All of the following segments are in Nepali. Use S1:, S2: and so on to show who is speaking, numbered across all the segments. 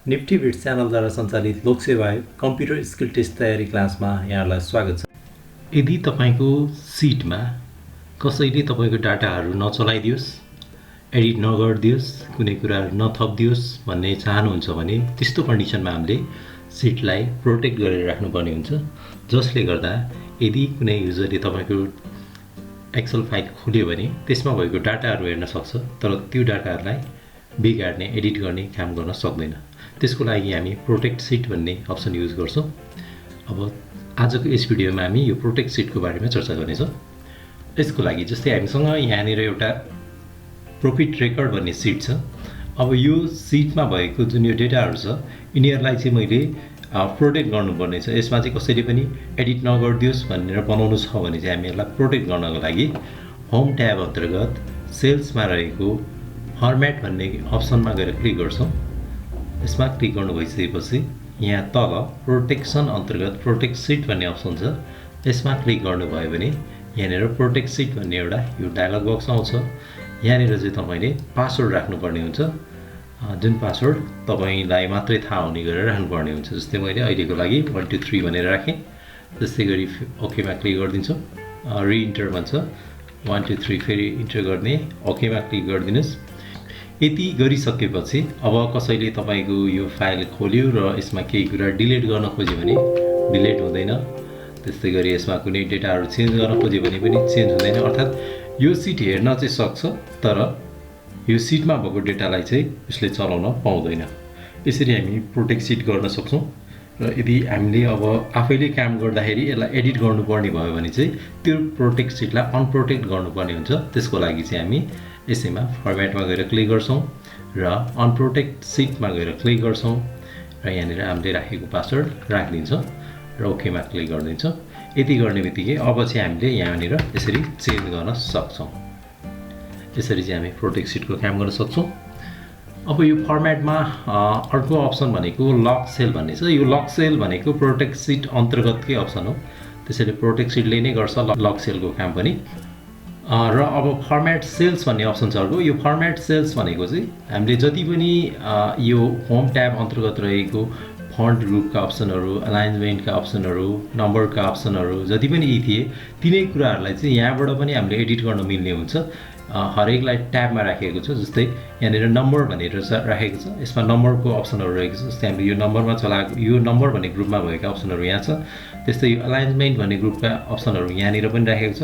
S1: NiftyVids Channel द्वारा सञ्चालित लोकसेवा कम्प्युटर स्किल टेस्ट तयारी क्लासमा यहाँलाई स्वागत छ। यदि तपाईको सिटमा कसैले तपाईको डाटाहरू नचलाइदियोस्, एडिट नगरिदियोस्, कुनै कुराहरू नथप्दियोस् भन्ने चाहनुहुन्छ भने त्यस्तो कन्डिसनमा हामीले सिटलाई प्रोटेक्ट गरेर राख्नुपर्ने हुन्छ, जसले गर्दा यदि कुनै युजरले तपाईको एक्सेल फाइल खोल्यो भने त्यसमा भएको डाटाहरू हेर्न सक्छ, तर त्यो डाटाहरूलाई बिगाड्ने, एडिट गर्ने काम गर्न सक्दैन। त्यसको लागि हामी प्रोटेक्ट सिट भन्ने अप्सन युज गर्छौं। अब आजको यस भिडियोमा हामी यो प्रोटेक्ट सिटको बारेमा चर्चा गर्नेछौं। यसको लागि जस्तै हामीसँग यहाँनिर एउटा प्रॉफिट रेकर्ड भन्ने सिट छ। अब यो सिटमा भएको जुन यो डेटाहरू छ, यिनीहरूलाई चाहिँ मैले प्रोटेक्ट गर्नुपर्ने छ। यसमा चाहिँ कसैले पनि एडिट नगरिदियोस् भनेर बनाउनु छ भने चाहिँ हामी यसलाई प्रोटेक्ट गर्नको लागि होम ट्याब अन्तर्गत सेल्समा रहेको फर्मेट भन्ने अप्सनमा गएर क्लिक गर्छौं। यसमा क्लिक गर्नु भइसकेपछि यहाँ तल प्रोटेक्सन अन्तर्गत प्रोटेक्ट सिट भन्ने अप्सन छ। यसमा क्लिक गर्नुभयो भने यहाँनिर प्रोटेक्ट सिट भन्ने एउटा यो डायलग बक्स आउँछ। यहाँनिर चाहिँ तपाईले पासवर्ड राख्नुपर्ने हुन्छ, जुन पासवर्ड तपाईलाई मात्रै थाहा हुने गरेर राख्नुपर्ने हुन्छ। जस्तै मैले अहिलेको लागि 1 2 3 भनेर राखेँ। त्यस्तै गरी ओकेमा क्लिक गरिदिन्छु। रिइन्टर भन्छ, 1 2 3 फेरि इन्टर गर्ने, ओकेमा क्लिक गरिदिनुस्। यति गरिसकेपछि अब कसैले तपाईको यो फाइल खोल्यो र यसमा केही कुरा डिलिट गर्न खोज्यो भने डिलिट हुँदैन। त्यस्तै गरी यसमा कुनै डेटाहरू चेन्ज गर्न खोज्यो भने पनि चेन्ज हुँदैन। अर्थात् यो सिट हेर्न चाहिँ सक्छ, तर यो सिटमा भएको डेटालाई चाहिँ यसले चलाउन पाउँदैन। यसरी हामी प्रोटेक्ट सिट गर्न सक्छौं। र यदि हामीले अब आफैले काम गर्दाखेरि यसलाई एडिट गर्नुपर्ने भयो भने चाहिँ त्यो प्रोटेक्ट सिटलाई अनप्रोटेक्ट गर्नुपर्ने हुन्छ। त्यसको लागि चाहिँ हामी यसैमा फर्मेटमा गएर क्लिक गर्छौं र अनप्रोटेक्ट सिटमा गएर क्लिक गर्छौं र यहाँनिर हामीले राखेको पासवर्ड राखिदिन्छौं र ओकेमा क्लिक गरिदिन्छौं। यति गर्ने बित्तिकै अब चाहिँ हामीले यहाँनिर यसरी चेन्ज गर्न सक्छौं। यसरी चाहिँ हामी प्रोटेक्ट सिटको काम गर्न सक्छौं। अब यो फर्मेटमा अर्को अप्सन भनेको लक सेल भन्ने छ। यो लक सेल भनेको प्रोटेक्ट सिट अन्तर्गतकै अप्सन हो। त्यसैले प्रोटेक्ट सिटले नै गर्छ लक सेलको काम पनि। र अब फर्मेट सेल्स भन्ने अप्सन छ अर्को। यो फर्मेट सेल्स भनेको चाहिँ हामीले जति पनि यो होम ट्याब अन्तर्गत रहेको फन्ट ग्रुपका अप्सनहरू, अलाइन्मेन्टका अप्सनहरू, नम्बरका अप्सनहरू जति पनि यी थिए, तिनै कुराहरूलाई चाहिँ यहाँबाट पनि हामीले एडिट गर्न मिल्ने हुन्छ। हरेकलाई ट्याबमा राखेको छ। जस्तै यहाँनिर नम्बर भनेर राखेको छ, यसमा नम्बरको अप्सनहरू रहेको छ। जस्तै हामीले यो नम्बरमा चलाएको यो नम्बर भन्ने ग्रुपमा भएका अप्सनहरू यहाँ छ। त्यस्तै यो अलाइन्मेन्ट भन्ने ग्रुपका अप्सनहरू यहाँनिर पनि राखेको छ।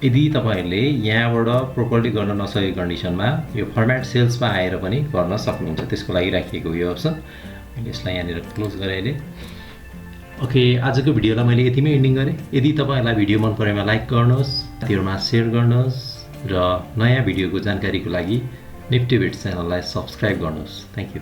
S1: यदि तपाईहरुले यहाँबाट प्रोपरली गर्न नसकेको कन्डिसनमा यो फर्मेट सेल्समा आएर पनि गर्न सक्नुहुन्छ। त्यसको लागि राखिएको यो अप्सन। मैले यसलाई यहाँनिर क्लोज गरे अहिले। ओके, आजको भिडियोलाई मैले यतिमै एन्डिङ गरे। यदि तपाईहरुलाई भिडियो मन परेमा लाइक गर्नुहोस्, साथीहरुमा शेयर गर्नुहोस् र नयाँ भिडियोको जानकारीको लागि NiftyVids च्यानललाई सब्स्क्राइब गर्नुहोस्। Thank you.